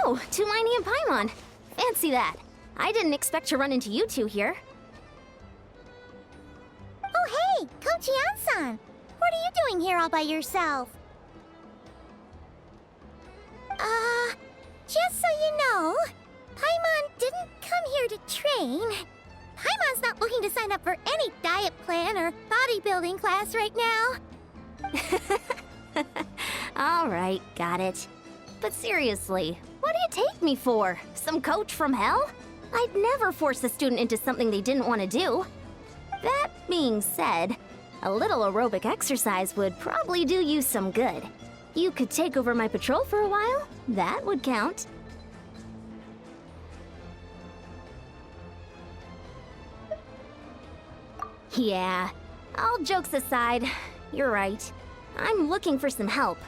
Oh, Tumini and Paimon. Fancy that. I didn't expect to run into you two here. Oh hey, Kochi-san! What are you doing here all by yourself? Just so you know, Paimon didn't come here to train. Paimon's not looking to sign up for any diet plan or bodybuilding class right now. Alright, got it. But seriously, what do you take me for? Some coach from hell? I'd never force a student into something they didn't want to do. That being said, a little aerobic exercise would probably do you some good. You could take over my patrol for a while. That would count. Yeah, all jokes aside, you're right. I'm looking for some help.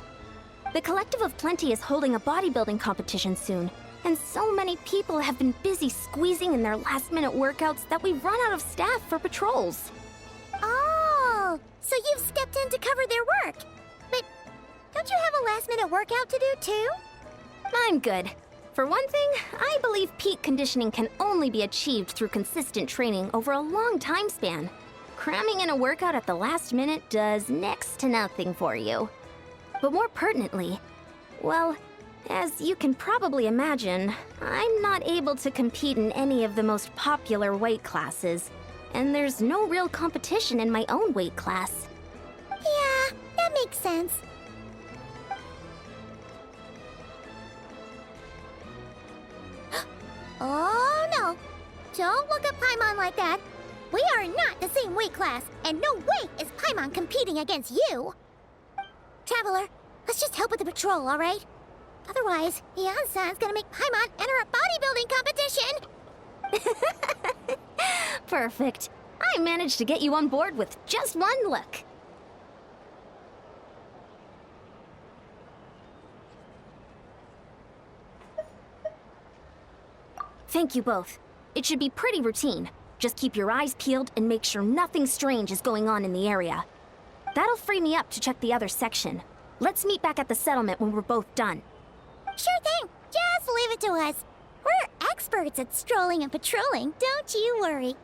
The Collective of Plenty is holding a bodybuilding competition soon, and so many people have been busy squeezing in their last-minute workouts that we've run out of staff for patrols. Oh, so you've stepped in to cover their work. But don't you have a last-minute workout to do too? I'm good. For one thing, I believe peak conditioning can only be achieved through consistent training over a long time span. Cramming in a workout at the last minute does next to nothing for you. But more pertinently, well, as you can probably imagine, I'm not able to compete in any of the most popular weight classes, and there's no real competition in my own weight class. Yeah, that makes sense. Oh no! Don't look at Paimon like that. We are not the same weight class, and no way is Paimon competing against you! Traveler, let's just help with the patrol, alright? Otherwise, Yan-san's gonna make Paimon enter a bodybuilding competition! Perfect. I managed to get you on board with just one look. Thank you both. It should be pretty routine. Just keep your eyes peeled and make sure nothing strange is going on in the area. That'll free me up to check the other section. Let's meet back at the settlement when we're both done. Sure thing. Just leave it to us. We're experts at strolling and patrolling, don't you worry.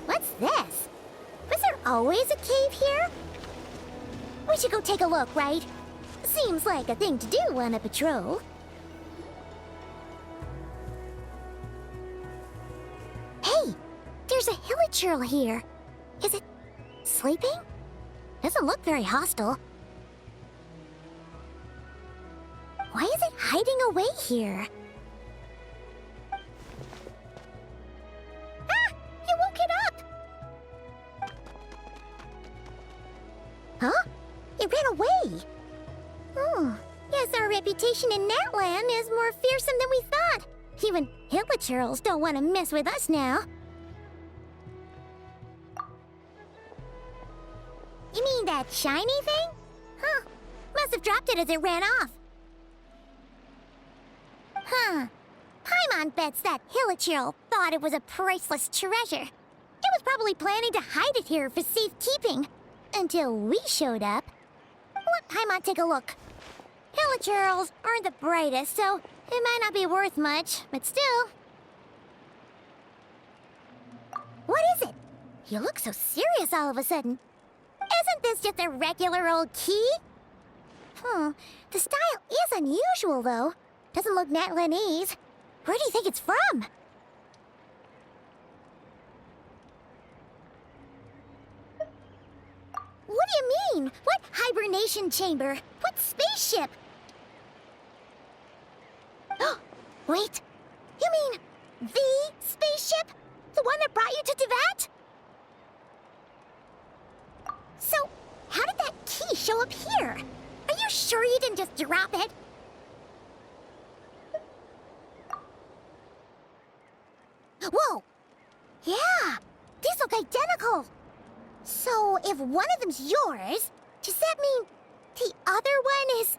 What's this? Was there always a cave here? We should go take a look, right? Seems like a thing to do on a patrol. Hey! There's a hilichurl here. Is it sleeping? Doesn't look very hostile. Why is it hiding away here? You woke it up! Huh? It ran away! Oh, guess our reputation in Natlan is more fearsome than we thought. Even hilichurls don't want to mess with us now. You mean that shiny thing? Huh. Must have dropped it as it ran off. Huh. Paimon bets that hilichurl thought it was a priceless treasure. It was probably planning to hide it here for safekeeping. Until we showed up. Let Paimon take a look. Hilichurls aren't the brightest, so it might not be worth much, but still. What is it? You look so serious all of a sudden. Isn't this just a regular old key? The style is unusual, though. Doesn't look Natlanese. Where do you think it's from? What do you mean? What hibernation chamber? What spaceship? Wait, you mean the spaceship? The one that brought you to Teyvat? So, how did that key show up here? Are you sure you didn't just drop it? Whoa! Yeah, these look identical. So, if one of them's yours, does that mean the other one is...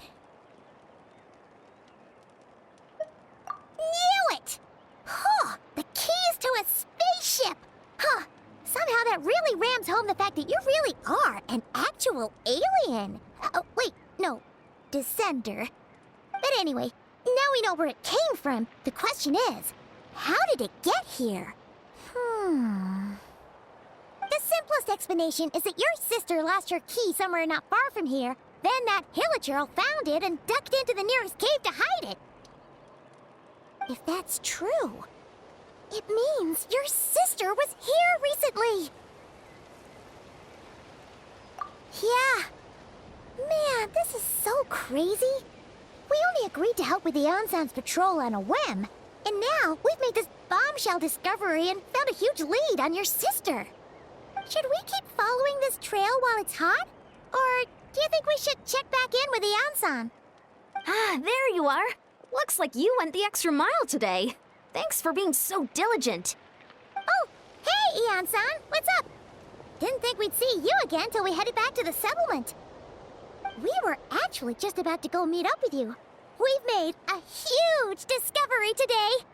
Knew it! Huh, the keys to a spaceship! Huh, somehow that really rams home the fact that you really are an actual alien. Wait, no, descender. But anyway, now we know where it came from. The question is, how did it get here? The simplest explanation is that your sister lost her key somewhere not far from here. Then that hilichurl found it and ducked into the nearest cave to hide it. If that's true, it means your sister was here recently. Yeah. Man, this is so crazy. We only agreed to help with the Ansan's patrol on a whim. And now we've made this bombshell discovery and found a huge lead on your sister. Should we keep following this trail while it's hot? Or do you think we should check back in with the Ansan? Ah, there you are. Looks like you went the extra mile today. Thanks for being so diligent. Oh, hey, Ian-san, what's up? Didn't think we'd see you again till we headed back to the settlement. We were actually just about to go meet up with you. We've made a huge discovery today.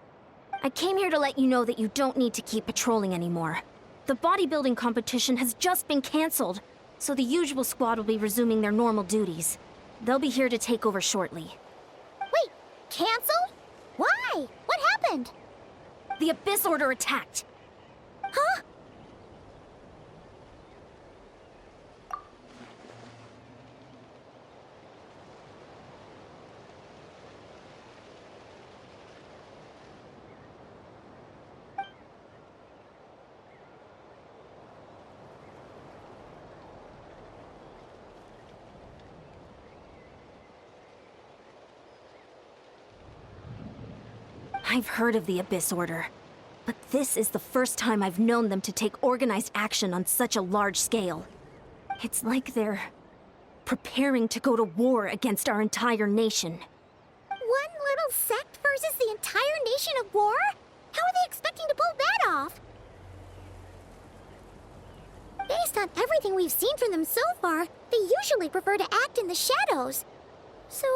I came here to let you know that you don't need to keep patrolling anymore. The bodybuilding competition has just been canceled, so the usual squad will be resuming their normal duties. They'll be here to take over shortly. Wait, canceled? Why? What happened? The Abyss Order attacked. Huh? I've heard of the Abyss Order, but this is the first time I've known them to take organized action on such a large scale. It's like they're preparing to go to war against our entire nation. One little sect versus the entire nation of war? How are they expecting to pull that off? Based on everything we've seen from them so far, they usually prefer to act in the shadows. So,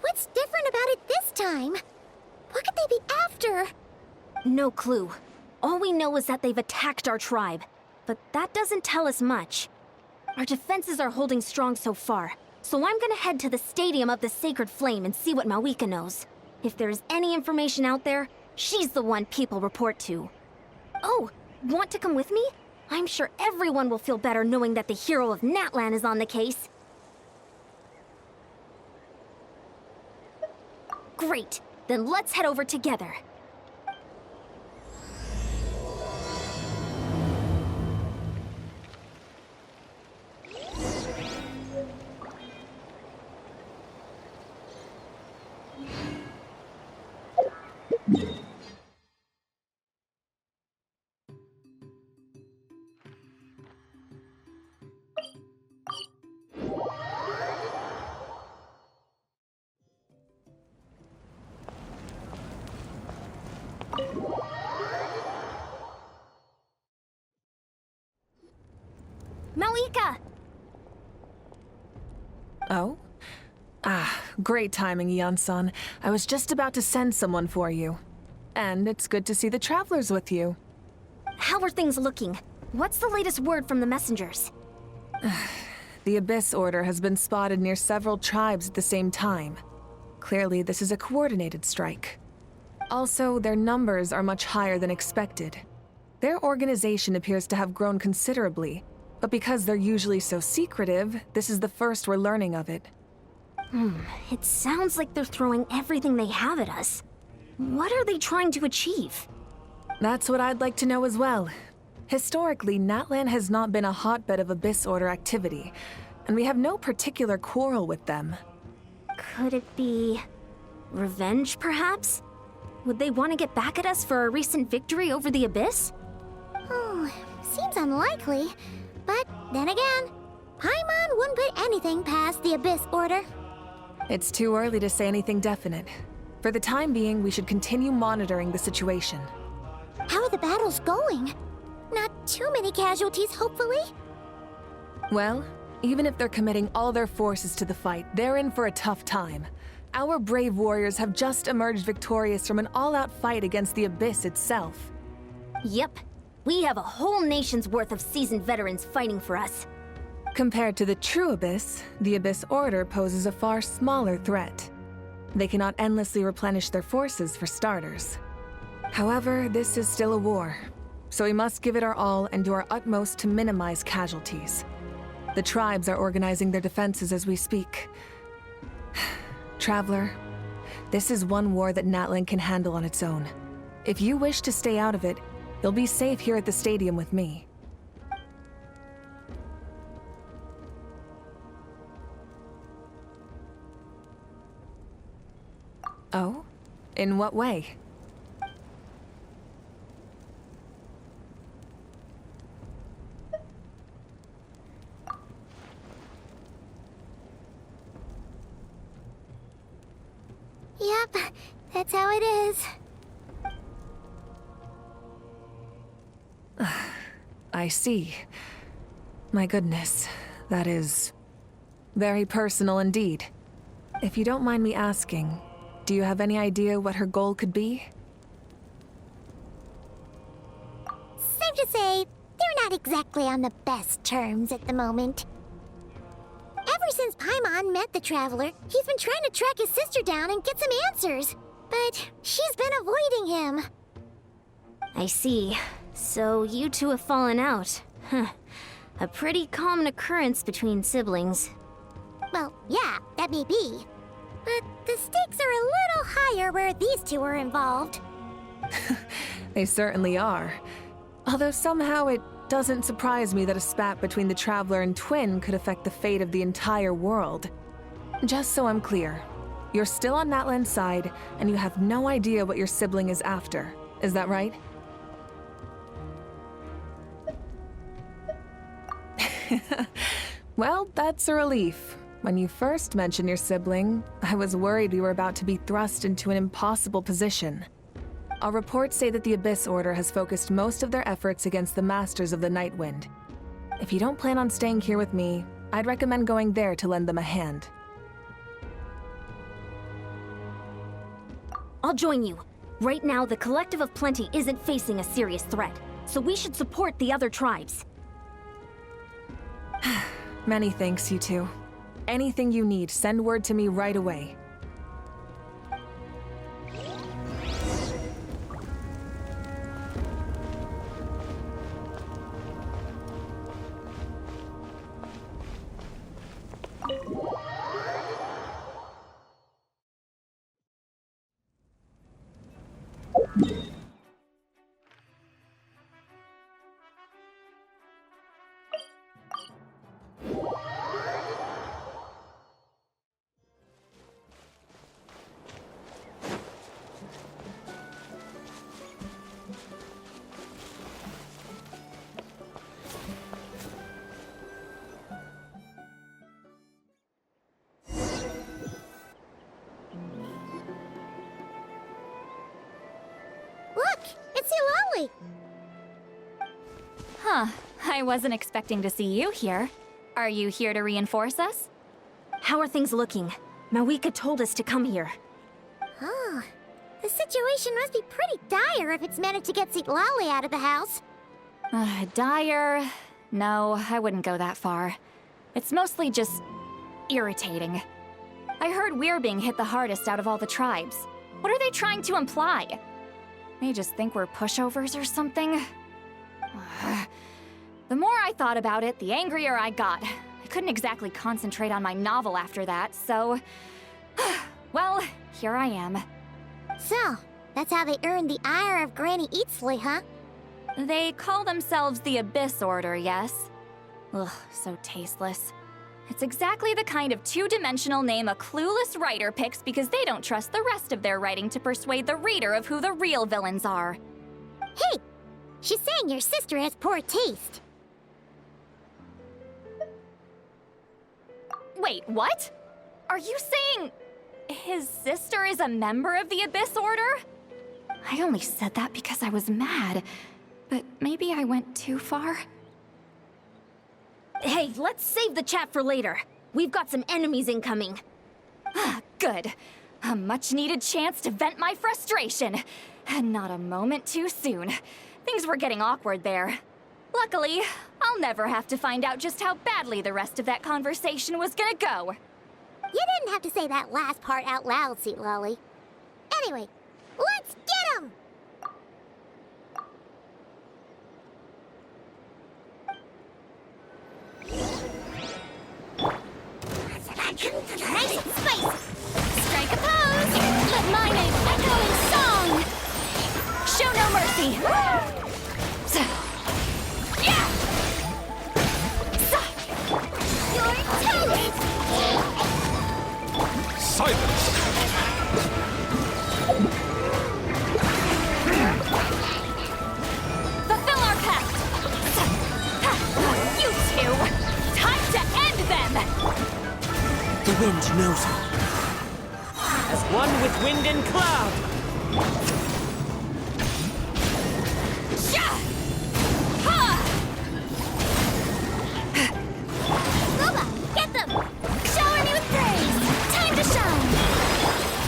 what's different about it this time? What could they be after? No clue. All we know is that they've attacked our tribe, but that doesn't tell us much. Our defenses are holding strong so far, so I'm gonna head to the Stadium of the Sacred Flame and see what Mawika knows. If there's any information out there, she's the one people report to. Oh, want to come with me? I'm sure everyone will feel better knowing that the hero of Natlan is on the case. Great. Then let's head over together. Mawika! Oh? Great timing, Ian-san. I was just about to send someone for you. And it's good to see the travelers with you. How are things looking? What's the latest word from the messengers? The Abyss Order has been spotted near several tribes at the same time. Clearly, this is a coordinated strike. Also, their numbers are much higher than expected. Their organization appears to have grown considerably, but because they're usually so secretive, this is the first we're learning of it. It sounds like they're throwing everything they have at us. What are they trying to achieve? That's what I'd like to know as well. Historically, Natlan has not been a hotbed of Abyss Order activity. and we have no particular quarrel with them. Could it be revenge, perhaps? Would they want to get back at us for our recent victory over the Abyss? Oh, seems unlikely. But then again, Paimon wouldn't put anything past the Abyss Order. It's too early to say anything definite. For the time being, we should continue monitoring the situation. How are the battles going? Not too many casualties, hopefully? Well, even if they're committing all their forces to the fight, they're in for a tough time. Our brave warriors have just emerged victorious from an all-out fight against the Abyss itself. Yep. We have a whole nation's worth of seasoned veterans fighting for us. Compared to the true Abyss, the Abyss Order poses a far smaller threat. They cannot endlessly replenish their forces, for starters. However, this is still a war, so we must give it our all and do our utmost to minimize casualties. The tribes are organizing their defenses as we speak. Traveler, this is one war that Natlan can handle on its own. If you wish to stay out of it, you'll be safe here at the stadium with me. Oh? In what way? Yep, that's how it is. I see. My goodness, that is very personal indeed. If you don't mind me asking, do you have any idea what her goal could be? Safe to say, they're not exactly on the best terms at the moment. Ever since Paimon met the Traveler, he's been trying to track his sister down and get some answers. But she's been avoiding him. I see. So you two have fallen out. Huh. A pretty common occurrence between siblings. Well, yeah, that may be. But the stakes are a little higher where these two are involved. They certainly are. Although somehow it doesn't surprise me that a spat between the Traveler and Twin could affect the fate of the entire world. Just so I'm clear, you're still on Natlan's side, and you have no idea what your sibling is after. Is that right? Well, that's a relief. When you first mentioned your sibling, I was worried we were about to be thrust into an impossible position. Our reports say that the Abyss Order has focused most of their efforts against the Masters of the Nightwind. If you don't plan on staying here with me, I'd recommend going there to lend them a hand. I'll join you. Right now, the Collective of Plenty isn't facing a serious threat, so we should support the other tribes. Many thanks, you two. Anything you need, send word to me right away. Look, it's Eulalie! Huh. I wasn't expecting to see you here. Are you here to reinforce us? How are things looking? Mawika told us to come here. Oh, the situation must be pretty dire if it's managed to get Eulalie out of the house. Dire? No, I wouldn't go that far. It's mostly just irritating. I heard we're being hit the hardest out of all the tribes. What are they trying to imply? They just think we're pushovers or something? The more I thought about it, the angrier I got. I couldn't exactly concentrate on my novel after that, so... well, here I am. So, that's how they earned the ire of Granny Eatsley, huh? They call themselves the Abyss Order, yes? Ugh, so tasteless. It's exactly the kind of two-dimensional name a clueless writer picks because they don't trust the rest of their writing to persuade the reader of who the real villains are. Hey! She's saying your sister has poor taste. Wait, what? Are you saying his sister is a member of the Abyss Order? I only said that because I was mad, but maybe I went too far. Hey, let's save the chat for later. We've got some enemies incoming. Good. A much-needed chance to vent my frustration. And not a moment too soon. Things were getting awkward there. Luckily, I'll never have to find out just how badly the rest of that conversation was gonna go. You didn't have to say that last part out loud, Sweet Lolly. Anyway, let's get him! Nice and spicy! Strike a pose! Let my name echo in song! Show no mercy! Yeah! You're toast! Silence! Fulfill our pact! You two! Time to end them! The wind knows it. As one with wind and cloud. Sha! Ha! Luba, get them! Shower me with praise! Time to shine!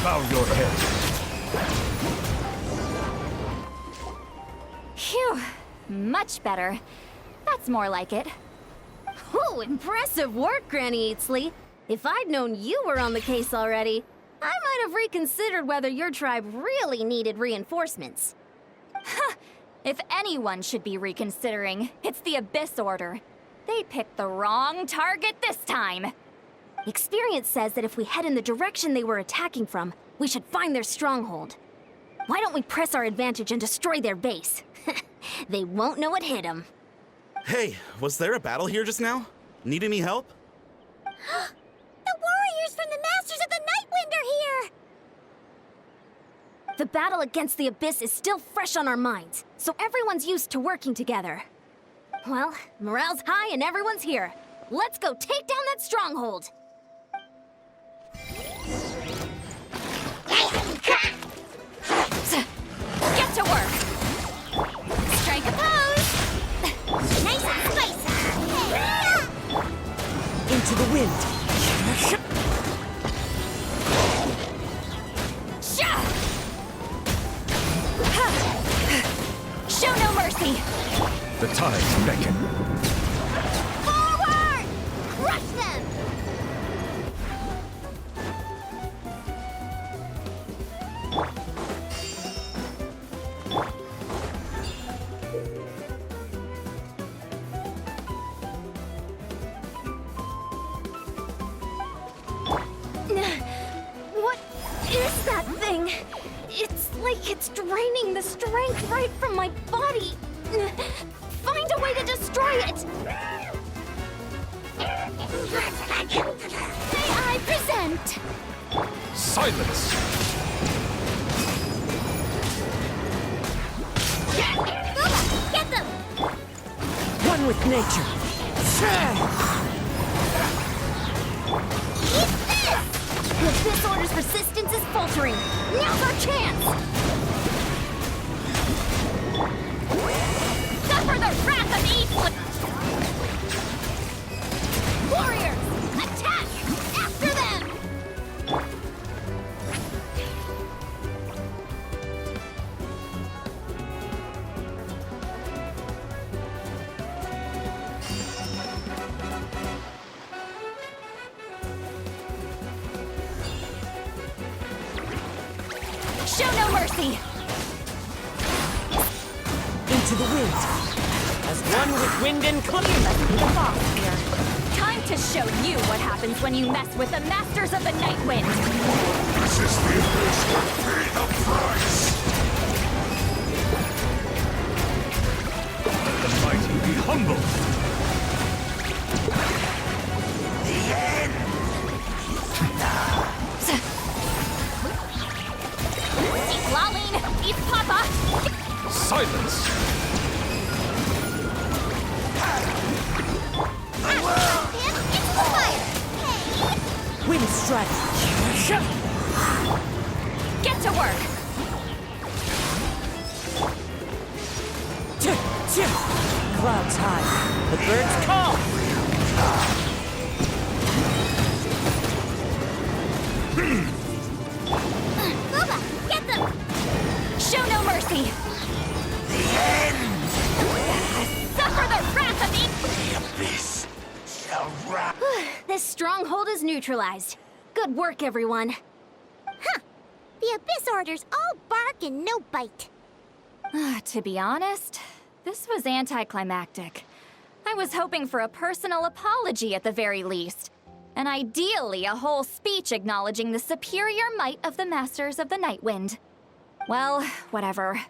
Bow your head. Phew. Much better. That's more like it. Ooh, impressive work, Granny Eatsley. If I'd known you were on the case already, I might have reconsidered whether your tribe really needed reinforcements. If anyone should be reconsidering, it's the Abyss Order. They picked the wrong target this time. Experience says that if we head in the direction they were attacking from, we should find their stronghold. Why don't we press our advantage and destroy their base? They won't know what hit them. Hey, was there a battle here just now? Need any help? The warriors from the Masters of the Nightwind are here! The battle against the Abyss is still fresh on our minds, so everyone's used to working together. Well, morale's high and everyone's here. Let's go take down that stronghold! Get to work! Strike a pose! Nice and spicy! Into the wind. Sha! Ha! Show no mercy! The tides beckon. Forward! Crush them! What is that thing? It's like it's draining the strength right from my body. Find a way to destroy it! May I present? Silence! Luba, get them! One with nature. Eat this! The Abyss Order's resistance is faltering. Now's our chance! Suffer the wrath of evil! Warriors, attack! After them! Show no mercy! Into the wind. As one with wind and cloud. You must be the boss here. Time to show you what happens when you mess with the Masters of the Nightwind! Resist the abyss, pay the price! Let the mighty be humbled! The New strategy. Get to work! Clouds high, the birds call. Bubba, get them! Show no mercy! Suffer the wrath of the... Abyss shall wrap. This stronghold is neutralized. Good work, everyone. Huh. The Abyss Order's all bark and no bite. To be honest, this was anticlimactic. I was hoping for a personal apology at the very least. And ideally, a whole speech acknowledging the superior might of the Masters of the Nightwind. Well, whatever.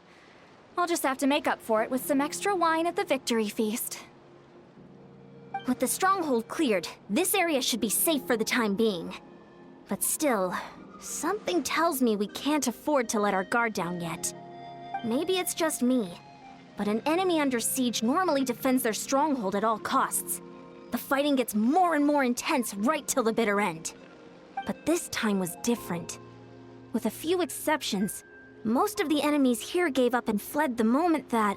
I'll just have to make up for it with some extra wine at the victory feast. With the stronghold cleared, this area should be safe for the time being. But still, something tells me we can't afford to let our guard down yet. Maybe it's just me, but an enemy under siege normally defends their stronghold at all costs. The fighting gets more and more intense right till the bitter end. But this time was different. With a few exceptions, most of the enemies here gave up and fled the moment that...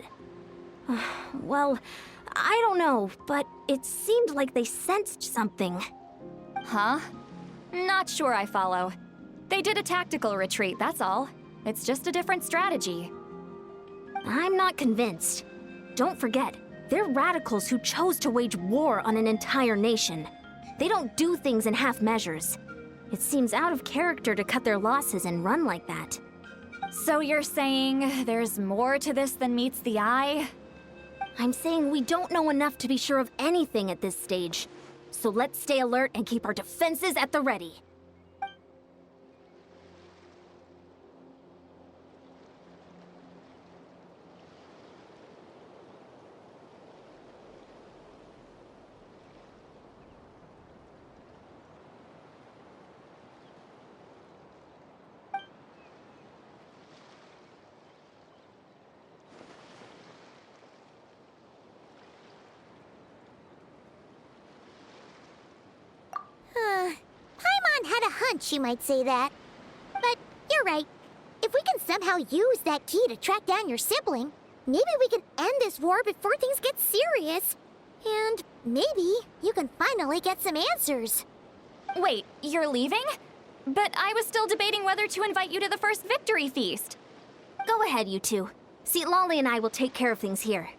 well, I don't know, but it seemed like they sensed something. Huh? Not sure I follow. They did a tactical retreat, that's all. It's just a different strategy. I'm not convinced. Don't forget, they're radicals who chose to wage war on an entire nation. They don't do things in half measures. It seems out of character to cut their losses and run like that. So you're saying there's more to this than meets the eye? I'm saying we don't know enough to be sure of anything at this stage. So let's stay alert and keep our defenses at the ready. Paimon had a hunch you might say that. But you're right. If we can somehow use that key to track down your sibling, maybe we can end this war before things get serious. And maybe you can finally get some answers. Wait, you're leaving? But I was still debating whether to invite you to the first victory feast. Go ahead, you two. See, Lolly and I will take care of things here.